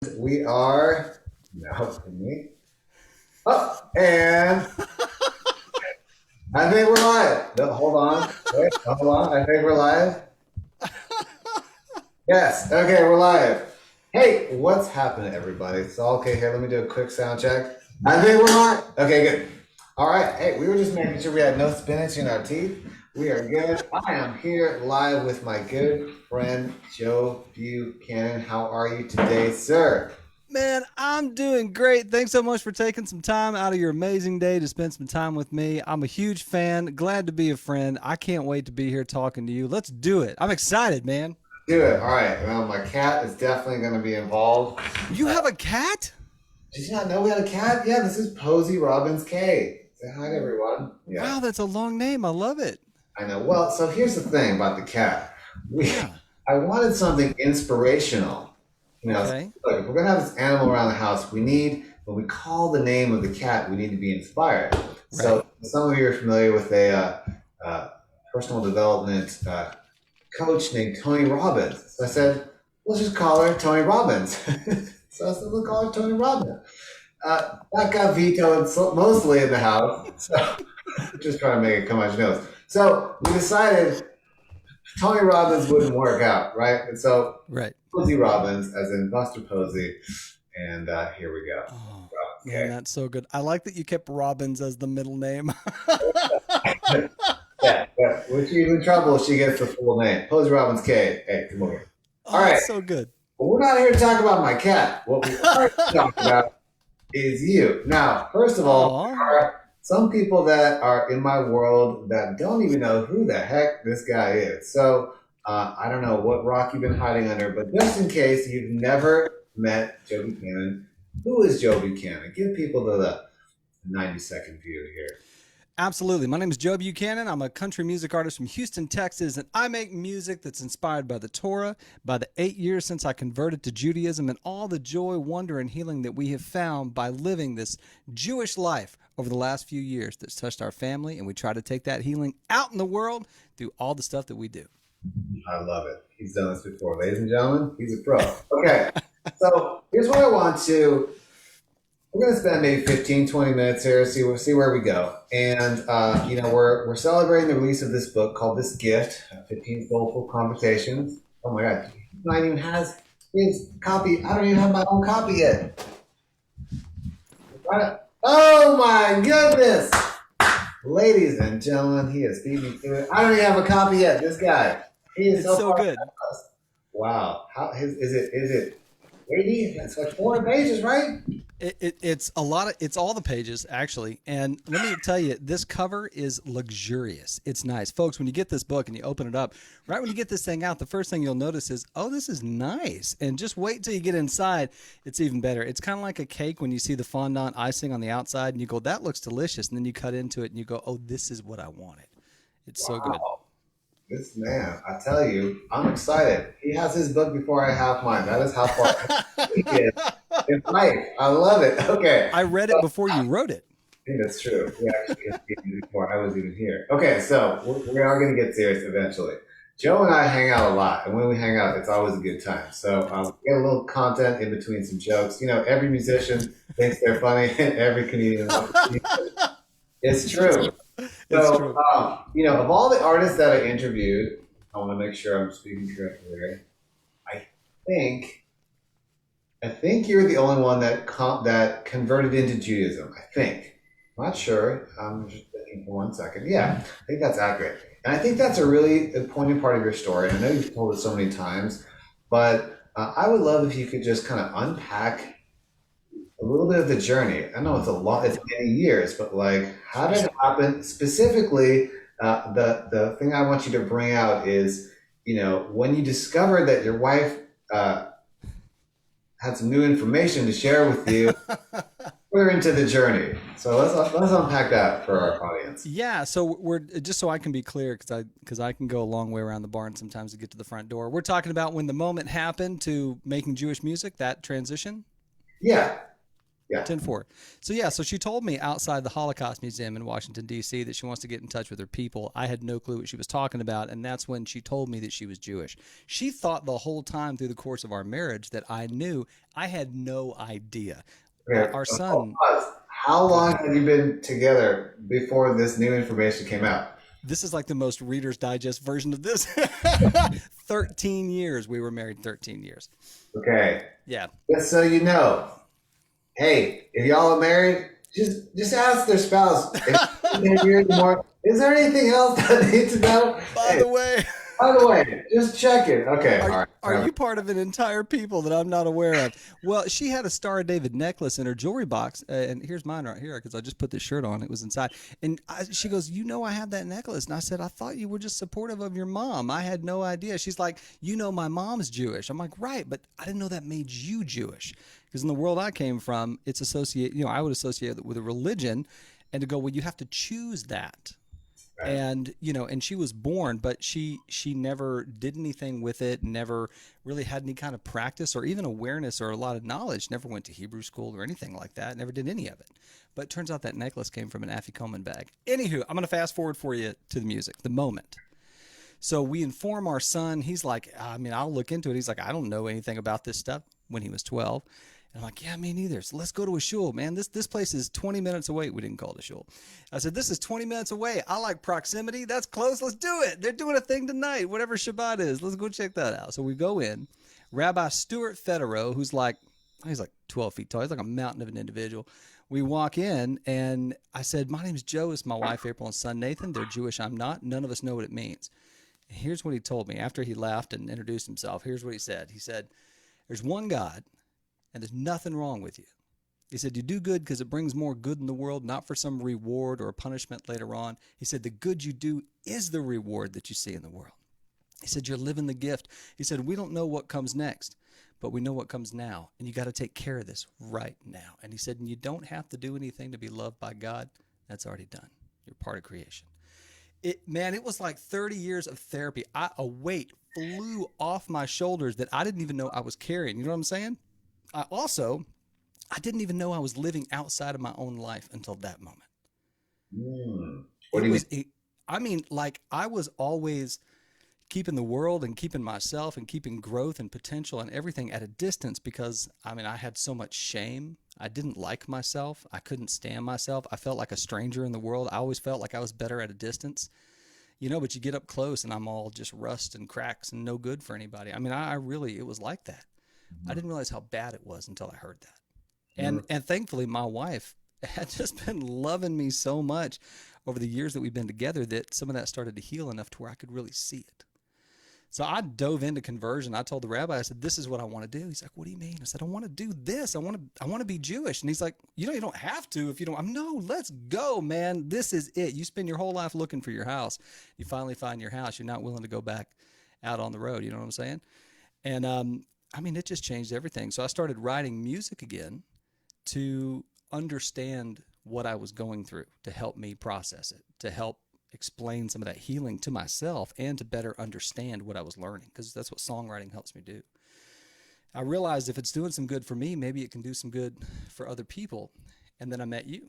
We are now. Oh, and I think we're live. No, hold on. Wait, hold on. I think we're live. Yes. Okay, we're live. Hey, what's happening, everybody? So, okay, here, let me do a quick sound check. I think we're live. Okay, good. All right. Hey, we were just making sure we had no spinach in our teeth. We are good. I am here live with my good friend Joe Buchanan. How are you today, sir? Man, I'm doing great. Thanks so much for taking some time out of your amazing day to spend some time with me. I'm a huge fan. Glad to be a friend. I can't wait to be here talking to you. Let's do it. I'm excited, man. Do it. All right. Well, my cat is definitely going to be involved. You have a cat? Did you not know we had a cat? Yeah, this is Posey Robbins K. Say hi to everyone. Yeah, Wow, that's a long name. I love it. I know. Well, so here's the thing about the cat. We, Yeah. I wanted something inspirational. So, Okay. look, if we're gonna have this animal around the house, when we call the name of the cat, we need to be inspired. Right. So, some of you are familiar with a personal development coach named Tony Robbins. So I said, let's just call her Tony Robbins. So I said, we'll call her Tony Robbins. That got vetoed mostly in the house. So just trying to make it come out your nose. So we decided Tony Robbins wouldn't work out, right? And so Right. Posey Robbins, as in Buster Posey, and here we go. Oh, man, Okay. that's so good. I like that you kept Robbins as the middle name. Yeah, yeah. When she's in trouble, she gets the full name. Posey Robbins K. Hey, come over. All Oh, right. that's so good. But we're not here to talk about my cat. What we are here to talk about is you. Now, first of all, Oh, there are some people that are in my world that don't even know who the heck this guy is. So I don't know what rock you've been hiding under, but just in case you've never met Joe Buchanan, who is Joe Buchanan? Give people the 90-second view here. absolutely. My name is Joe Buchanan. I'm a country music artist from Houston, Texas, and I make music that's inspired by the Torah, by the 8 years since I converted to Judaism, and all the joy, wonder, and healing that we have found by living this Jewish life over the last few years that's touched our family, and we try to take that healing out in the world through all the stuff that we do. I love it. He's done this before. Ladies and gentlemen, he's a pro. Okay. So here's what I want to we're going to spend maybe 15, 20 minutes here, see where we go. And, we're celebrating the release of this book called This Gift, 15 Soulful Conversations. Oh my God. He not even has his copy. I don't even have my own copy yet. Oh my goodness. Ladies and gentlemen, he is beat me to it. I don't even have a copy yet. This guy. He is It's so so far. good. Wow. Is it 80? That's like 400 pages, right? It's a lot of it's all the pages actually, and let me tell you, this cover is luxurious. It's nice, folks. When you get this book and you open it up, right when you get this thing out, the first thing you'll notice is, oh, this is nice. And just wait till you get inside; it's even better. It's kind of like a cake when you see the fondant icing on the outside, and you go, "That looks delicious," and then you cut into it and you go, "Oh, this is what I wanted." It's so good. Wow. This man, I tell you, I'm excited. He has his book before I have mine. That is how far he is in life. I love it. Okay. I read it before you wrote it. I think that's true. We actually interviewed before I was even here. Okay, so we are going to get serious eventually. Joe and I hang out a lot, and when we hang out, it's always a good time. So we get a little content in between some jokes. Every musician thinks they're funny, and every comedian. It's true. It's So, true. of all the artists that I interviewed, I want to make sure I'm speaking correctly here. I think, I think you're the only one that converted into Judaism. I think. I'm not sure. I'm just thinking for 1 second. Yeah, I think that's accurate, and I think that's a really important part of your story. And I know you've told it so many times, but I would love if you could just kind of unpack a little bit of the journey. I know it's a lot, it's many years, but like, how did it happen? Specifically, the thing I want you to bring out is, when you discovered that your wife had some new information to share with you, we're into the journey. So let's unpack that for our audience. Yeah, so we're just so I can be clear, because I can go a long way around the barn sometimes to get to the front door. We're talking about when the moment happened to making Jewish music, that transition. Yeah, Yeah. 10-4. So yeah, so she told me outside the Holocaust Museum in Washington, D.C. that she wants to get in touch with her people. I had no clue what she was talking about, and that's when she told me that she was Jewish. She thought the whole time through the course of our marriage that I knew. I had no idea. Okay. Our son, Pause. How go long ahead. have you been together before this new information came out? This is like the most Reader's Digest version of this. 13 years. We were married 13 years. Okay. Yeah. Just so you know, hey, if y'all are married, just ask their spouse if they're married more. Is there anything else that I need to know? By Hey, the way, by the way, just check it. Okay, all right. are you part of an entire people that I'm not aware of? Well, she had a Star of David necklace in her jewelry box, and here's mine right here because I just put this shirt on. It was inside, and she goes, "You know, I have that necklace." And I said, "I thought you were just supportive of your mom. I had no idea." She's like, "You know, my mom's Jewish." I'm like, "Right, but I didn't know that made you Jewish because in the world I came from, it's associate. You know, I would associate it with a religion, and to go, well, you have to choose that." Right. And and she was born, but she never did anything with it, never really had any kind of practice or even awareness or a lot of knowledge, never went to Hebrew school or anything like that, never did any of it. But it turns out that necklace came from an Afikoman bag. Anywho, I'm going to fast forward for you to the music, the moment. So we inform our son. He's like, I mean, I'll look into it. He's like, I don't know anything about this stuff when he was 12. And I'm like, yeah, me neither. So let's go to a shul, man. This place is 20 minutes away. We didn't call it a shul. I said, this is 20 minutes away. I like proximity. That's close. Let's do it. They're doing a thing tonight, whatever Shabbat is. Let's go check that out. So we go in. Rabbi Stuart Federow, who's like, he's like 12 feet tall. He's like a mountain of an individual. We walk in, and I said, my name's Joe. It's my wife, April, and son, Nathan. They're Jewish. I'm not. None of us know what it means. And here's what he told me after he laughed and introduced himself. Here's what he said. He said, there's one God, and there's nothing wrong with you. He said, you do good because it brings more good in the world, not for some reward or punishment later on. He said, the good you do is the reward that you see in the world. He said, you're living the gift. He said, we don't know what comes next, but we know what comes now, and you got to take care of this right now. And he said, and you don't have to do anything to be loved by God. That's already done. You're part of creation. It was like 30 years of therapy. A weight flew off my shoulders that I didn't even know I was carrying. You know what I'm saying? I didn't even know I was living outside of my own life until that moment. What do you mean? I mean, like I was always keeping the world and keeping myself and keeping growth and potential and everything at a distance because, I mean, I had so much shame. I didn't like myself. I couldn't stand myself. I felt like a stranger in the world. I always felt like I was better at a distance. But you get up close and I'm all just rust and cracks and no good for anybody. I mean, I really, it was like that. I didn't realize how bad it was until I heard that. And thankfully, my wife had just been loving me so much over the years that we've been together that some of that started to heal enough to where I could really see it. So I dove into conversion. I told the rabbi, I said, this is what I want to do. He's like, what do you mean? I said, I want to do this. I want to be Jewish. And he's like, you don't have to if you don't. No, let's go, man. This is it. You spend your whole life looking for your house. You finally find your house. You're not willing to go back out on the road. You know what I'm saying? And I mean, it just changed everything. So I started writing music again to understand what I was going through, to help me process it, to help explain some of that healing to myself and to better understand what I was learning, because that's what songwriting helps me do. I realized if it's doing some good for me, maybe it can do some good for other people. And then I met you.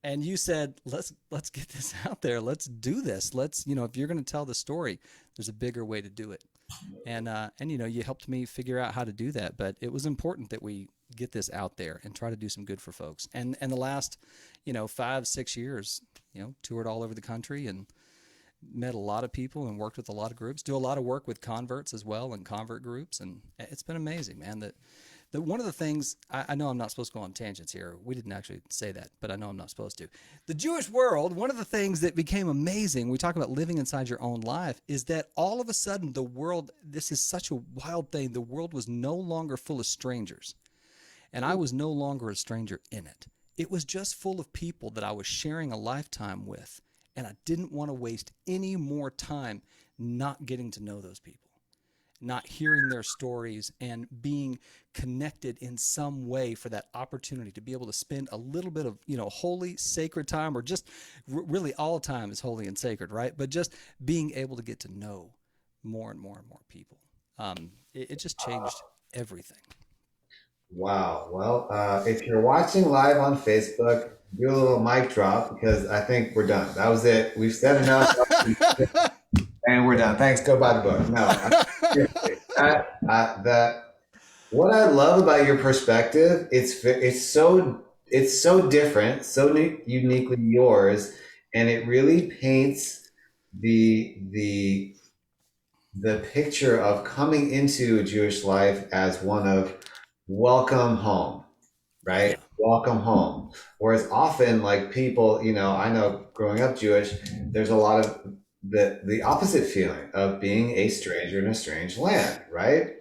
And you said, let's get this out there. Let's do this. Let's, if you're going to tell the story, there's a bigger way to do it. And you helped me figure out how to do that. But it was important that we get this out there and try to do some good for folks. And the last, 5-6 years, toured all over the country and met a lot of people and worked with a lot of groups, do a lot of work with converts as well and convert groups. And it's been amazing, man. That one of the things, I know I'm not supposed to go on tangents here. We didn't actually say that, but I know I'm not supposed to. The Jewish world, one of the things that became amazing, we talk about living inside your own life, is that all of a sudden the world, this is such a wild thing, the world was no longer full of strangers. And I was no longer a stranger in it. It was just full of people that I was sharing a lifetime with. And I didn't want to waste any more time not getting to know those people, not hearing their stories and being connected in some way for that opportunity to be able to spend a little bit of, holy, sacred time, or just really all time is holy and sacred, right? But just being able to get to know more and more and more people. It just changed everything. Wow. Well, if you're watching live on Facebook, do a little mic drop because I think we're done. That was it. We've said enough, and we're done. Thanks. Go buy the book. No, seriously. That what I love about your perspective, it's so different, so uniquely yours, and it really paints the the picture of coming into Jewish life as one of welcome home, right? Yeah. Welcome home. Whereas often, like people, I know growing up Jewish, there's a lot of the opposite feeling of being a stranger in a strange land, right?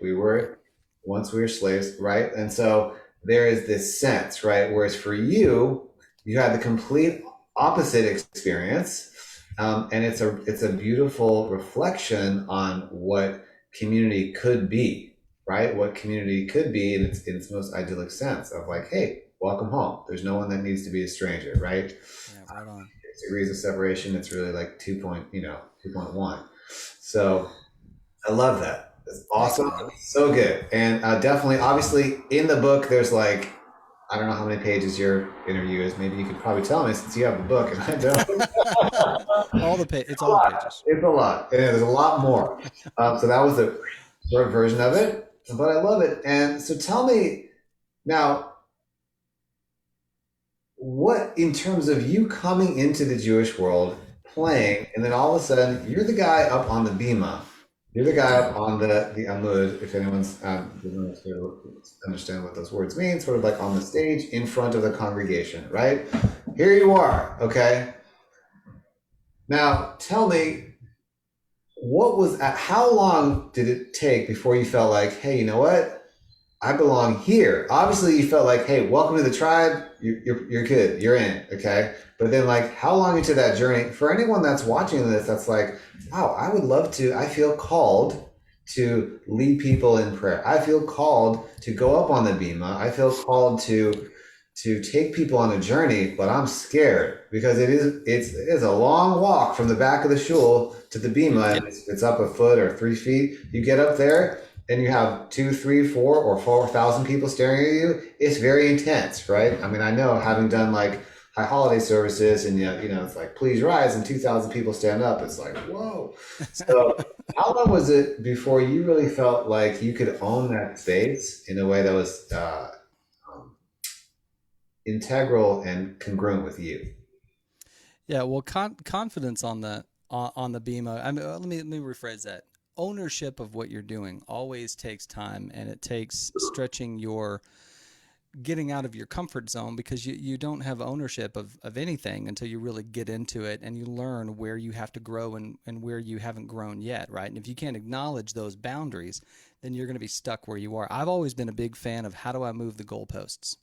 Once we were slaves, right? And so there is this sense, right? Whereas for you, you had the complete opposite experience, and it's a beautiful reflection on what community could be, right? What community could be in its most idyllic sense of like, hey, welcome home. There's no one that needs to be a stranger, right? Yeah, right on. Degrees of separation, it's really like 2.1. So I love that. It's Thanks, awesome. man. So good. And definitely, obviously, in the book, there's like, I don't know how many pages your interview is. Maybe you could probably tell me since you have the book and I don't. It's all the pages. It's a lot. And there's a lot more. So that was a short version of it, but I love it. And so tell me now, what in terms of you coming into the Jewish world, playing, and then all of a sudden you're the guy up on the bima, you're the guy up on the amud. If anyone's doesn't understand what those words mean, sort of like on the stage in front of the congregation, right? Here you are, okay. Now tell me, how long did it take before you felt like, hey, you know what? I belong here. Obviously, you felt like, hey, welcome to the tribe. You're good. You're in. Okay. But then, like, how long into that journey? For anyone that's watching this, that's like, wow, I would love to. I feel called to lead people in prayer. I feel called to go up on the bima. I feel called to take people on a journey, but I'm scared because it is a long walk from the back of the shul to the bima, and it's up a foot or 3 feet. You get up there and you have 2, 3, 4, or 4,000 people staring at you. It's very intense, right? I mean, I know having done like high holiday services and it's like please rise and 2,000 people stand up. It's like whoa. So how long was it before you really felt like you could own that space in a way that was um, integral and congruent with you? Yeah, well, confidence on the BMO. I mean, let me rephrase that. Ownership of what you're doing always takes time, and it takes stretching your getting out of your comfort zone because you don't have ownership of anything until you really get into it and you learn where you have to grow and where you haven't grown yet, right? And if you can't acknowledge those boundaries, then you're going to be stuck where you are. I've always been a big fan of how do I move the goalposts?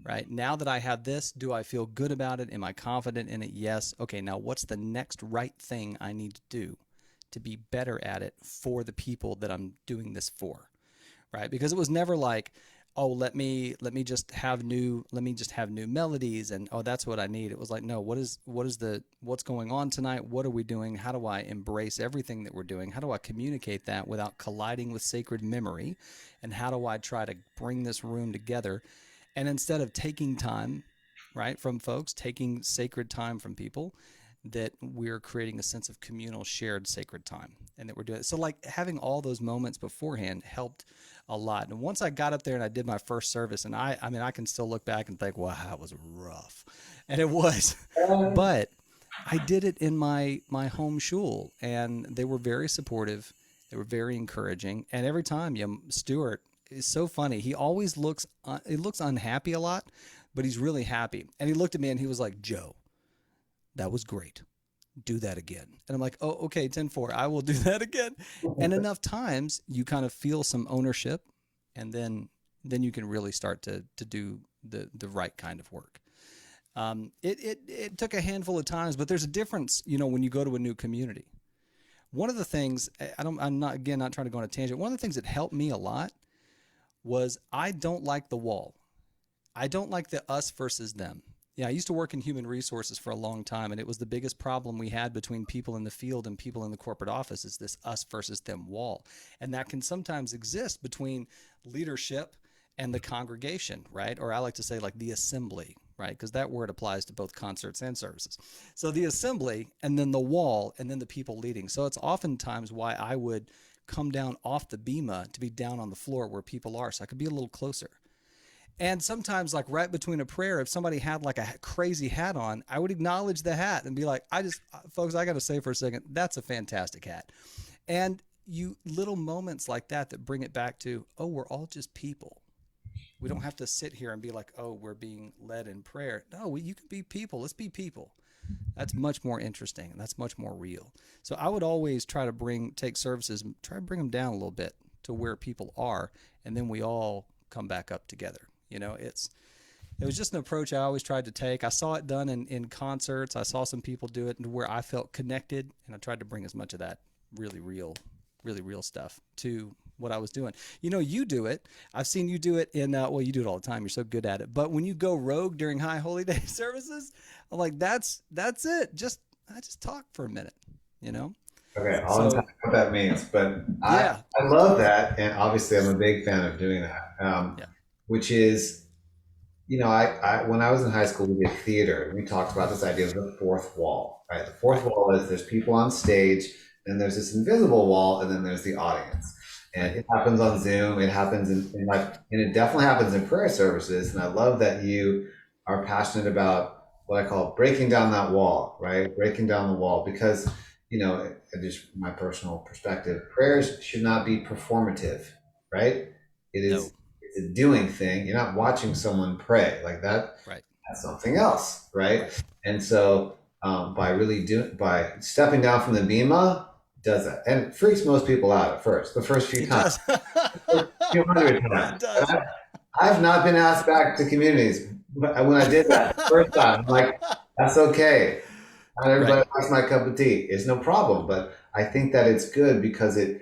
Right now that I have this, do I feel good about it? Am I confident in it? Yes. Okay, now what's the next right thing I need to do to be better at it for the people that I'm doing this for? Right? Because it was never like, oh, let me just have new melodies and oh, that's what I need. It was like, no, what's going on tonight? What are we doing? How do I embrace everything that we're doing? How do I communicate that without colliding with sacred memory? And how do I try to bring this room together? And instead of taking time, right, from folks, taking sacred time from people, that we're creating a sense of communal shared sacred time and that we're doing it. So like having all those moments beforehand helped a lot. And once I got up there and I did my first service and I mean, I can still look back and think, wow, that was rough. And it was, but I did it in my home shul and they were very supportive. They were very encouraging. And every time Stuart is so funny. He looks unhappy a lot, but he's really happy. And he looked at me and he was like, Joe, that was great. Do that again. And I'm like, oh, okay, 10-4. I will do that again. And enough times you kind of feel some ownership and then you can really start to do the right kind of work. It took a handful of times, but there's a difference, when you go to a new community. One of the things, I'm not trying to go on a tangent. One of the things that helped me a lot was I don't like the wall. I don't like the us versus them. Yeah, I used to work in human resources for a long time, and it was the biggest problem we had between people in the field and people in the corporate office is this us versus them wall. And that can sometimes exist between leadership and the congregation, right? Or I like to say like the assembly, right? Because that word applies to both concerts and services. So the assembly, and then the wall, and then the people leading. So it's oftentimes why I would come down off the bema to be down on the floor where people are, so I could be a little closer. And sometimes, like right between a prayer, if somebody had like a crazy hat on, I would acknowledge the hat and be like, folks, I got to say for a second, that's a fantastic hat. And you little moments like that bring it back to, oh, we're all just people. We don't have to sit here and be like, oh, we're being led in prayer. No, you can be people. Let's be people. That's much more interesting, and that's much more real. So I would always try to take services, try to bring them down a little bit to where people are, and then we all come back up together. It was just an approach I always tried to take. I saw it done in concerts. I saw some people do it where I felt connected, and I tried to bring as much of that really real stuff to what I was doing. You do it. I've seen you do it in, you do it all the time. You're so good at it. But when you go rogue during High Holy Day services, I'm like, that's it. I just talk for a minute, Okay, I'll unpack what that means. But I love that. And obviously, I'm a big fan of doing that, which is, I when I was in high school, we did theater. And we talked about this idea of the fourth wall, right? The fourth wall is there's people on stage, and there's this invisible wall, and then there's the audience. And it happens on Zoom. It happens and it definitely happens in prayer services. And I love that you are passionate about what I call breaking down that wall, right? Breaking down the wall, because, just my personal perspective, prayers should not be performative, right? It's a doing thing. You're not watching someone pray like that. Right. That's something else, right? And so by stepping down from the bema, does that, and it freaks most people out at first. The first few times, a few hundred times. I've not been asked back to communities when I did that the first time. I'm like, that's okay. Not everybody likes my cup of tea. It's no problem. But I think that it's good because it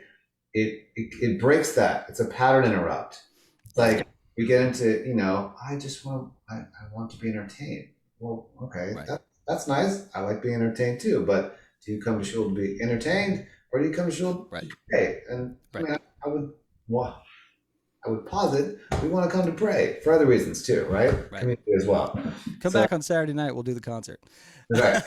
breaks that. It's a pattern interrupt. It's like we get into, I want to be entertained. Well, okay, that's nice. I like being entertained too, but do you come to shul to be entertained, or do you come to shul to pray? And I mean, I would posit we want to come to pray for other reasons too, right? Community as well. Come back on Saturday night. We'll do the concert. Right.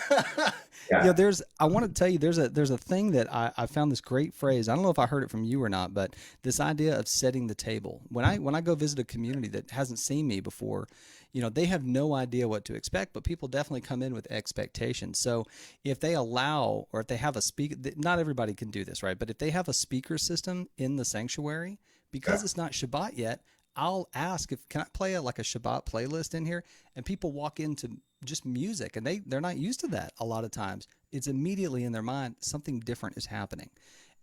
Yeah. I want to tell you, there's a thing that I found this great phrase. I don't know if I heard it from you or not, but this idea of setting the table. When I go visit a community that hasn't seen me before, they have no idea what to expect, but people definitely come in with expectations. So if they allow, or if they have a speaker, not everybody can do this, right? But if they have a speaker system in the sanctuary, because it's not Shabbat yet, I'll ask can I play a Shabbat playlist in here? And people walk into just music, and they're not used to that a lot of times. It's immediately in their mind, something different is happening.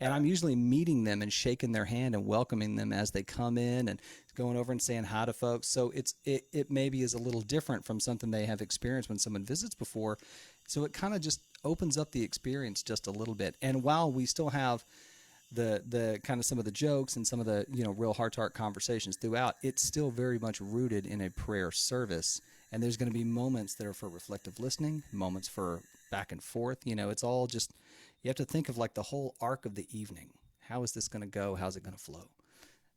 And I'm usually meeting them and shaking their hand and welcoming them as they come in and going over and saying hi to folks. So it maybe is a little different from something they have experienced when someone visits before. So it kind of just opens up the experience just a little bit. And while we still have the kind of some of the jokes and some of the, real heart-to-heart conversations throughout, it's still very much rooted in a prayer service. And there's going to be moments that are for reflective listening, moments for back and forth. It's all just, you have to think of like the whole arc of the evening. How is this going to go? How's it going to flow?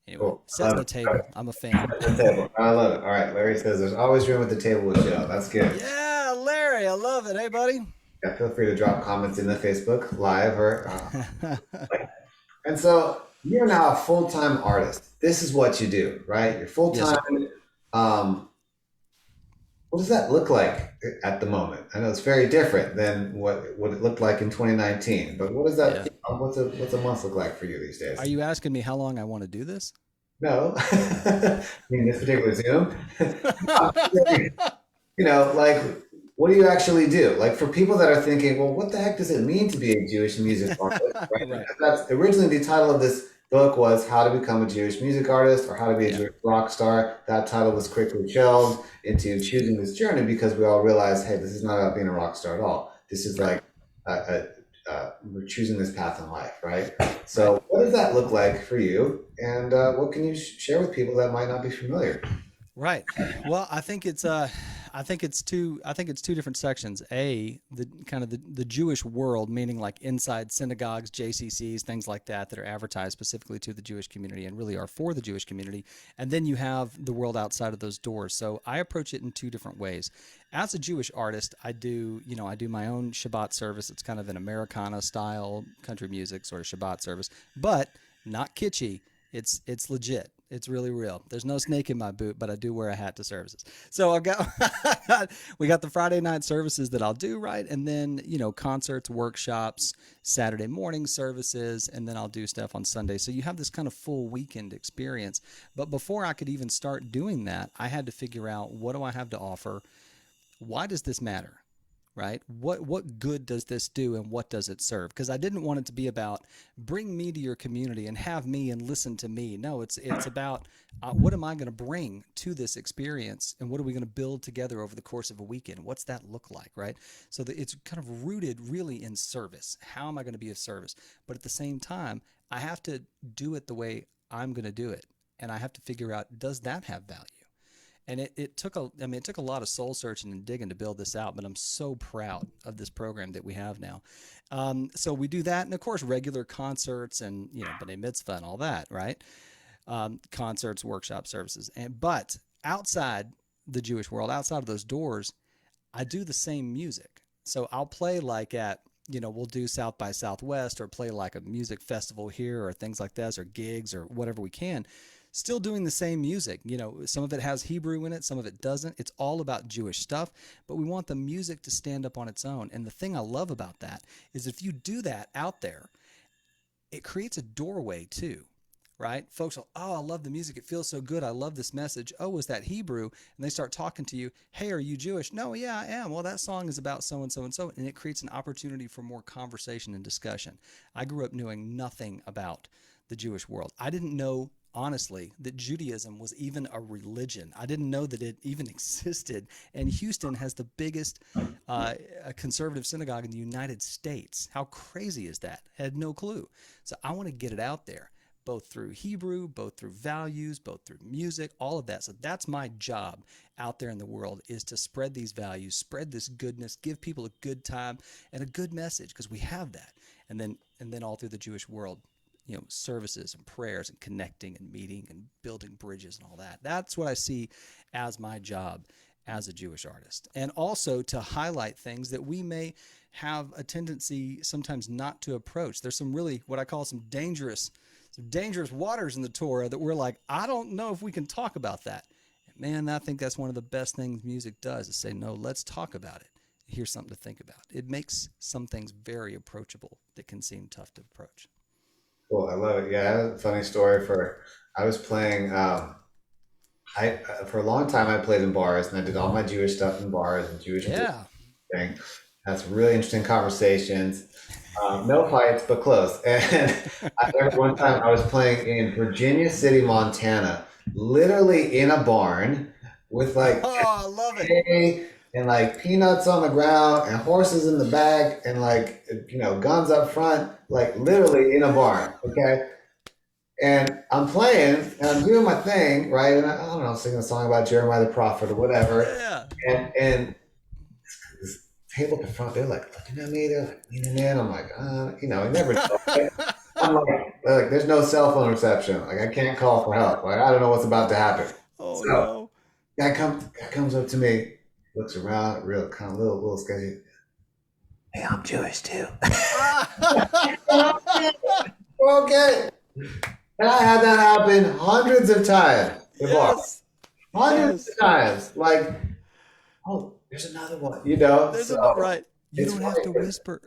Anyway, Cool. Setting the table. I'm a fan. The table. I love it. All right. Larry says there's always room at the table with Joe. That's good. Yeah, Larry, I love it. Hey, buddy. Yeah, feel free to drop comments in the Facebook Live or and so you're now a full-time artist. This is what you do, right? You're full-time. Yes. What does that look like at the moment? I know it's very different than what it looked like in 2019, but what does that, what's a month look like for you these days? Are you asking me how long I want to do this? No. I mean, this particular Zoom. What do you actually do? Like for people that are thinking, well, what the heck does it mean to be a Jewish music artist? Right? That's originally the title of this book was How to Become a Jewish Music Artist or How to Be a Jewish Rock Star. That title was quickly shelved into choosing this journey because we all realized, hey, this is not about being a rock star at all. This is like we're choosing this path in life, right? So what does that look like for you? And what can you share with people that might not be familiar? Right. Well, I think it's two different sections. The kind of the Jewish world, meaning like inside synagogues, JCCs, things like that that are advertised specifically to the Jewish community and really are for the Jewish community. And then you have the world outside of those doors. So I approach it in two different ways. As a Jewish artist, I do my own Shabbat service. It's kind of an Americana style country music sort of Shabbat service, but not kitschy. It's legit. It's really real. There's no snake in my boot, but I do wear a hat to services. So I've got we got the Friday night services that I'll do, right, and then concerts, workshops, Saturday morning services, and then I'll do stuff on Sunday. So you have this kind of full weekend experience. But before I could even start doing that, I had to figure out, what do I have to offer? Why does this matter? Right? What good does this do, and what does it serve? Because I didn't want it to be about bring me to your community and have me and listen to me. No, it's about what am I going to bring to this experience, and what are we going to build together over the course of a weekend? What's that look like, right? So that it's kind of rooted really in service. How am I going to be of service? But at the same time, I have to do it the way I'm going to do it, and I have to figure out, does that have value? And it took a lot of soul searching and digging to build this out, but I'm so proud of this program that we have now. So we do that, and of course regular concerts and b'nai mitzvah and all that, right? Concerts, workshop services, but outside the Jewish world, outside of those doors, I do the same music. So I'll play like we'll do South by Southwest, or play like a music festival here, or things like this, or gigs, or whatever we can. Still doing the same music. Some of it has Hebrew in it, some of it doesn't. It's all about Jewish stuff, but we want the music to stand up on its own. And the thing I love about that is, if you do that out there, it creates a doorway too, right? Folks will, oh, I love the music. It feels so good. I love this message. Oh, was that Hebrew? And they start talking to you. Hey, are you Jewish? No, yeah, I am. Well, that song is about so and so and so. And it creates an opportunity for more conversation and discussion. I grew up knowing nothing about the Jewish world. I didn't know, honestly, that Judaism was even a religion. I didn't know that it even existed. And Houston has the biggest conservative synagogue in the United States. How crazy is that? I had no clue. So I want to get it out there, both through Hebrew, both through values, both through music, all of that. So that's my job out there in the world, is to spread these values, spread this goodness, give people a good time and a good message, because we have that. And then all through the Jewish world, services and prayers and connecting and meeting and building bridges and all that. That's what I see as my job as a Jewish artist. And also to highlight things that we may have a tendency sometimes not to approach. There's some really, what I call some dangerous waters in the Torah that we're like, I don't know if we can talk about that. And man, I think that's one of the best things music does, is say, no, let's talk about it. Here's something to think about. It makes some things very approachable that can seem tough to approach. Cool, I love it. Yeah, I have a funny story I was playing, for a long time I played in bars, and I did all my Jewish stuff in bars and Jewish Yeah. thing. Had some really interesting conversations. No fights, but close. And I remember one time I was playing in Virginia City, Montana, literally in a barn with like Oh, I love it. hay and like peanuts on the ground and horses in the back and like guns up front, like literally in a barn. Okay. And I'm playing and I'm doing my thing, right? And I don't know, singing a song about Jeremiah the prophet or whatever. Yeah. And this table at the front, they're like looking at me, they're like leaning in. I'm like, you never know. I'm like, there's no cell phone reception. Like, I can't call for help. Like, I don't know what's about to happen. Oh, So, no. guy comes up to me, looks around, real kind of little sketchy. Hey, I'm Jewish too. Okay. And I had that happen hundreds of times. Yes. Hundreds Yes. of times. Like, oh, there's another one. Right. You it's don't have to funny. whisper.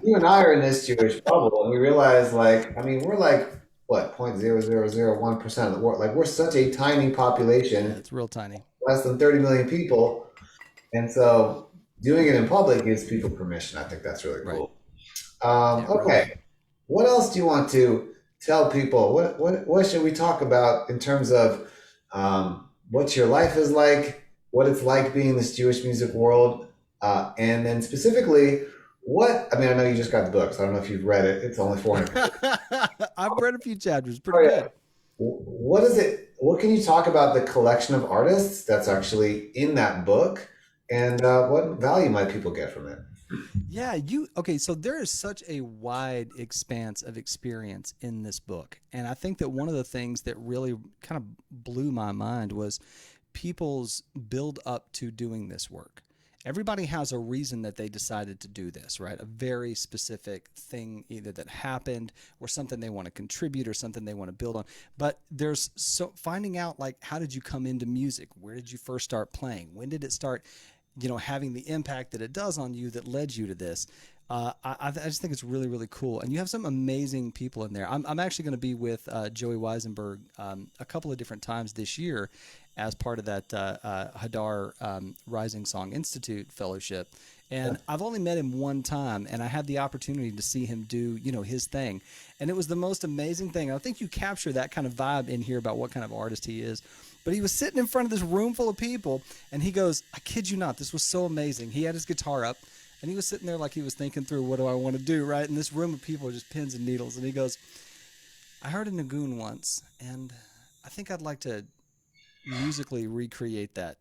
You and I are in this Jewish bubble, and we realize, we're like, what, 0.0001% of the world. Like, we're such a tiny population, It's real tiny. less than 30 million people. And so doing it in public gives people permission. I think that's really Right. cool. Yeah, Okay. What else do you want to tell people? What should we talk about in terms of what your life is like, what it's like being in this Jewish music world, and then specifically, I know you just got the book, so I don't know if you've read it. It's only 400 pages. I've read a few chapters. Oh, Pretty yeah. good. What is it? what can you talk about the collection of artists that's actually in that book, and what value might people get from it? Yeah, okay, so there is such a wide expanse of experience in this book. And I think that one of the things that really kind of blew my mind was people's build up to doing this work. Everybody has a reason that they decided to do this, right? A very specific thing either that happened or something they want to contribute or something they want to build on. But there's so finding out, like, how did you come into music? Where did you first start playing? When did it start, having the impact that it does on you that led you to this? I just think it's really, really cool. And you have some amazing people in there. I'm actually going to be with Joey Weisenberg a couple of different times this year as part of that Hadar Rising Song Institute fellowship. And I've only met him one time, and I had the opportunity to see him do, his thing. And it was the most amazing thing. I think you capture that kind of vibe in here about what kind of artist he is. But he was sitting in front of this room full of people, and he goes, I kid you not, this was so amazing. He had his guitar up, and he was sitting there like he was thinking through, what do I want to do, right? And this room of people are just pins and needles. And he goes, I heard a Nagoon once, and I think I'd like to musically recreate that.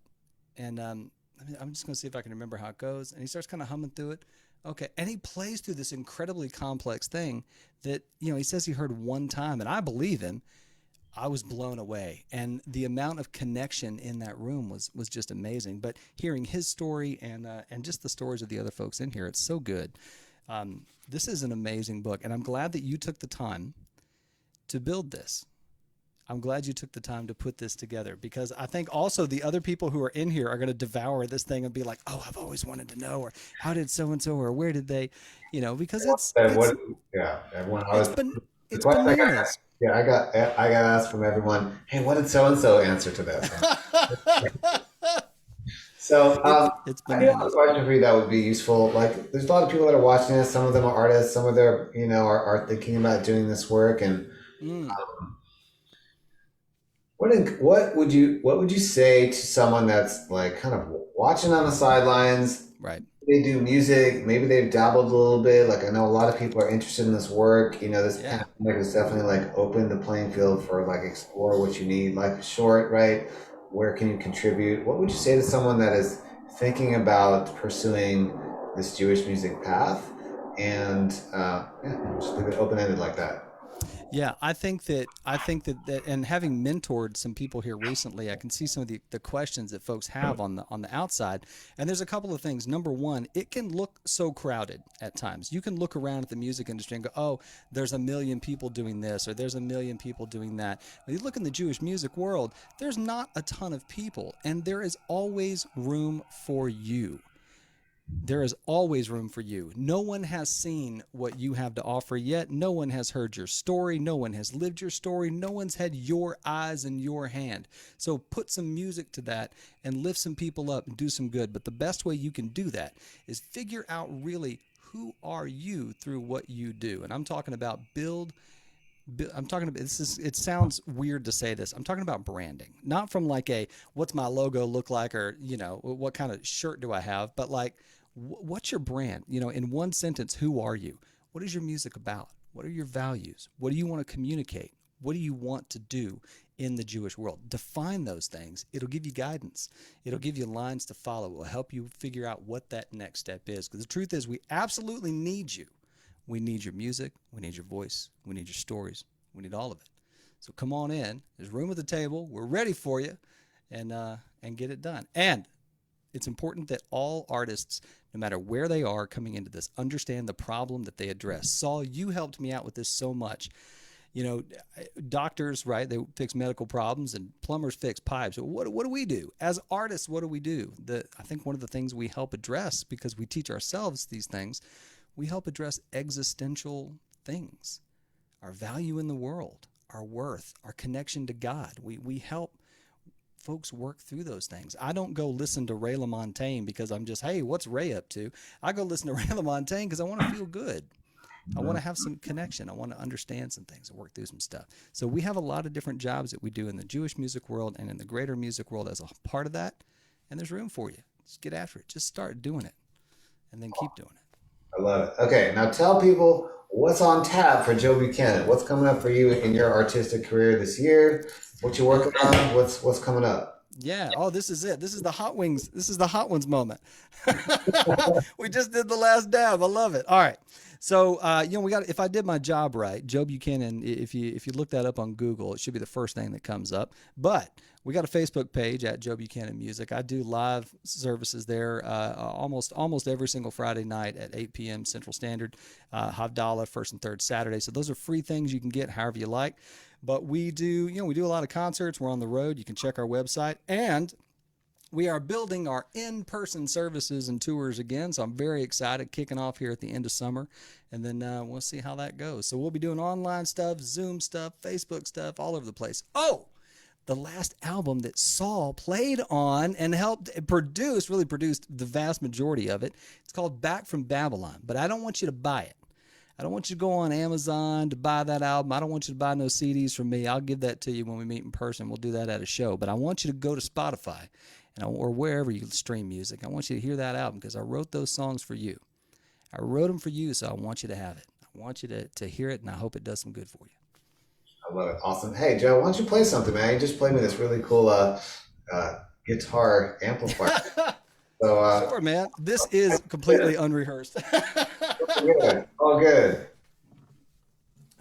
And I'm just going to see if I can remember how it goes. And he starts kind of humming through it. Okay. And he plays through this incredibly complex thing that, he says he heard one time, and I believe him. I was blown away, and the amount of connection in that room was just amazing. But hearing his story and just the stories of the other folks in here, it's so good. This is an amazing book, and I'm glad that you took the time to build this. I'm glad you took the time to put this together, because I think also the other people who are in here are going to devour this thing and be like, oh, I've always wanted to know, or how did so-and-so, or where did they, because Everyone it's always. it's bananas. Yeah, I got asked from everyone, hey, what did so and so answer to this? So It's I do have a bananas. question for you that would be useful. Like, there's a lot of people that are watching this. Some of them are artists. Some of them, are thinking about doing this work. And Mm, what would you say to someone that's like kind of watching on the sidelines? right. They do music, maybe they've dabbled a little bit. Like, I know a lot of people are interested in this work. This Yeah. pandemic has definitely like opened the playing field for like explore what you need. Life is short, right? Where can you contribute? What would you say to someone that is thinking about pursuing this Jewish music path? And yeah, just leave it open ended like that. Yeah, I think that and having mentored some people here recently, I can see some of the questions that folks have on the outside. And there's a couple of things. Number one, it can look so crowded at times. You can look around at the music industry and go, oh, there's a million people doing this, or there's a million people doing that. When you look in the Jewish music world, there's not a ton of people, and there is always room for you. There is always room for you. No one has seen what you have to offer yet. No one has heard your story. No one has lived your story. No one's had your eyes in your hand. So put some music to that and lift some people up and do some good. But the best way you can do that is figure out really who are you through what you do. And I'm talking about I'm talking about it sounds weird to say this. I'm talking about branding, not from like a what's my logo look like, or what kind of shirt do I have, but like what's your brand? In one sentence, who are you? What is your music about? What are your values? What do you want to communicate? What do you want to do in the Jewish world? Define those things. It'll give you guidance. It'll give you lines to follow. It will help you figure out what that next step is. Because the truth is, we absolutely need you. We need your music. We need your voice. We need your stories. We need all of it. So come on in. There's room at the table. We're ready for you, and get it done. And it's important that all artists, no matter where they are coming into this, understand the problem that they address. Saul, you helped me out with this so much. Doctors, right? They fix medical problems, and plumbers fix pipes. What do we do as artists? What do we do? I think one of the things we help address, because we teach ourselves these things, we help address existential things, our value in the world, our worth, our connection to God. We help folks work through those things. I don't go listen to Ray LaMontagne because I'm just, hey, what's Ray up to? I go listen to Ray LaMontagne because I want to feel good. I want to have some connection. I want to understand some things and work through some stuff. So we have a lot of different jobs that we do in the Jewish music world and in the greater music world as a part of that. And there's room for you. Just get after it. Just start doing it and then keep doing it. I love it. Okay, now tell people what's on tap for Joe Buchanan? What's coming up for you in your artistic career this year? What you working on? What's coming up? Yeah. Oh, this is it. This is the hot wings. This is the hot ones moment. We just did the last dab. I love it. All right. So, we got. If I did my job right, Joe Buchanan. If you look that up on Google, it should be the first thing that comes up. But we got a Facebook page at Joe Buchanan Music. I do live services there almost every single Friday night at 8 p.m. Central Standard. Havdalah first and third Saturday. So those are free things you can get however you like. But we do a lot of concerts. We're on the road. You can check our website, and we are building our in-person services and tours again, so I'm very excited, kicking off here at the end of summer, and then we'll see how that goes. So we'll be doing online stuff, Zoom stuff, Facebook stuff, all over the place. Oh, the last album that Saul played on and helped really produced the vast majority of it. It's called Back from Babylon, but I don't want you to buy it. I don't want you to go on Amazon to buy that album. I don't want you to buy no CDs from me. I'll give that to you when we meet in person. We'll do that at a show. But I want you to go to Spotify or wherever you stream music. I want you to hear that album because I wrote those songs for you. I wrote them for you, so I want you to have it. I want you to hear it, and I hope it does some good for you. I love it. Awesome. Hey, Joe, why don't you play something, man? You just played me this really cool guitar amplifier. So, sure, man. This is completely unrehearsed. good. All good.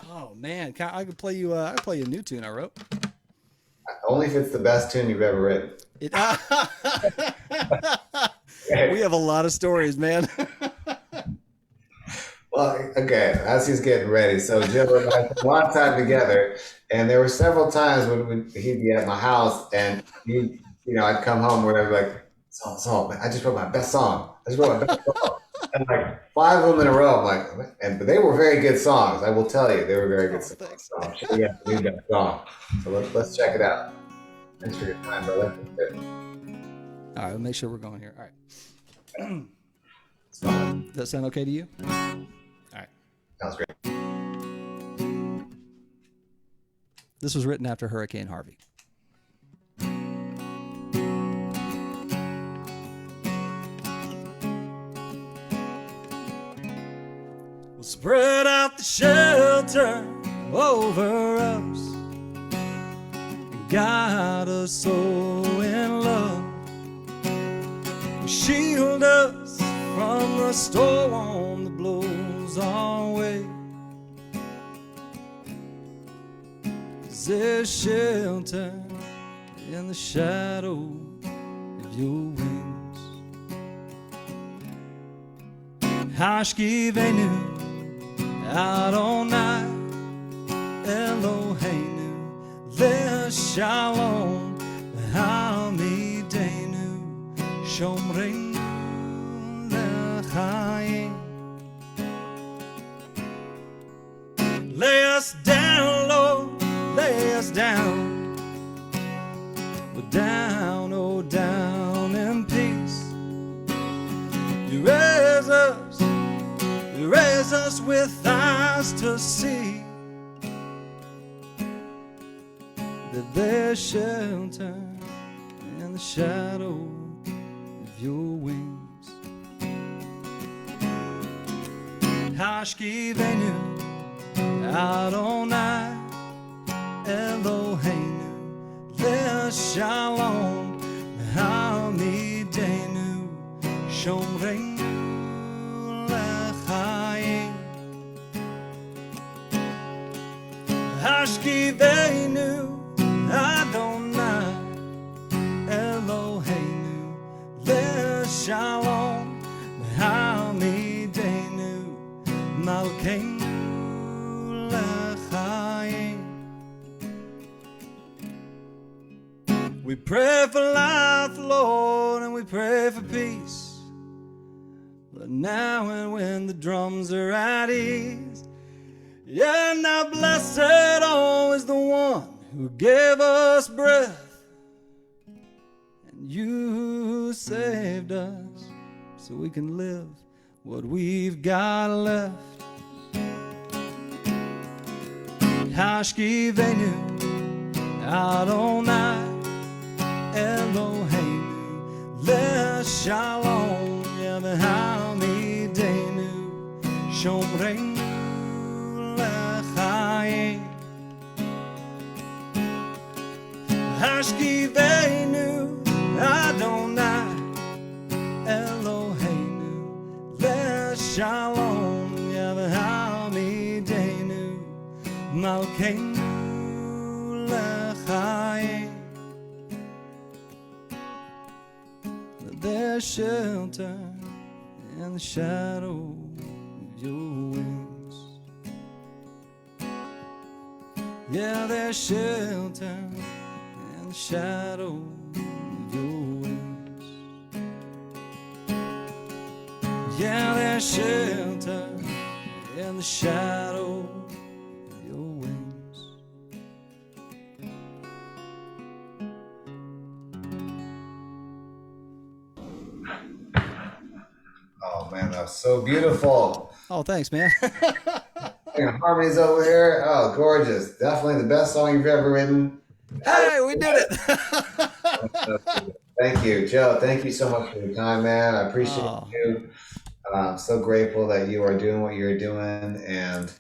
Oh man, I could play you. I could play you a new tune I wrote. Only if it's the best tune you've ever written. We have a lot of stories, man. Well, okay, as he's getting ready. So Joe and I spent a lot of time together, and there were several times when he'd be at my house, and I'd come home where I'd be like, Saul, man, I just wrote my best song. I just wrote my best song. And like 5 of them in a row, I'm like, but they were very good songs. I will tell you, they were very good songs. So I'm sure you have to read that song. So let's check it out. Thanks for your time, brother. All right, we'll make sure we're going here. All right. Does that sound okay to you? All right. Sounds great. This was written after Hurricane Harvey. We'll spread out the shelter over us and guide us so in love. We shield us from the storm that blows our way. 'Cause there's shelter in the shadow of your wings. Hashkivenu Adonai Eloheinu Leshalom Hamidenu Shomreinu Lechayim. Lay us down, Lord, lay us down. We're down, oh down in peace. You raise us with eyes to see that there's shelter in the shadow of your wings. Hashkivenu Adonai Eloheinu Leshalom Hamidenu Shomreinu Lechayim. Hashkivenu Adonai Eloheinu Leshalom Hamidenu Malkeinu Lechayim. We pray for life, Lord, and we pray for peace. But now and when the drums are at ease, yeah, now blessed always the one who gave us breath, and you saved us so we can live what we've got left. Hashkivenu Adonai Eloheinu Leshalom Hamidenu Shomreinu Malkeinu L'chaim. There's shelter in the shadow of your wings. Yeah, there's shelter in the shadow of your wings. Yeah, there's shelter in the shadow of your wings. Oh man, that was so beautiful. Oh, thanks, man. And harmonies over here. Oh, gorgeous. Definitely the best song you've ever written. Hey, we did it. Thank you, Joe. Thank you so much for your time, man. I appreciate Oh. you. I'm so grateful that you are doing what you're doing. And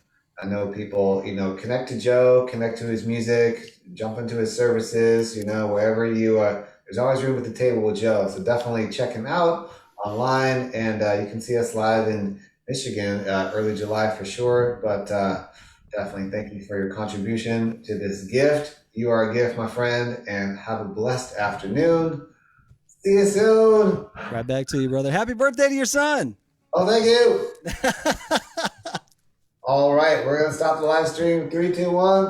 I know people, connect to Joe, connect to his music, jump into his services, wherever you are. There's always room at the table with Joe. So definitely check him out online. And you can see us live in Michigan, early July for sure. But definitely thank you for your contribution to this gift. You are a gift, my friend, and have a blessed afternoon. See you soon. Right back to you, brother. Happy birthday to your son. Oh, thank you. All right, we're going to stop the live stream. 3, 2, 1.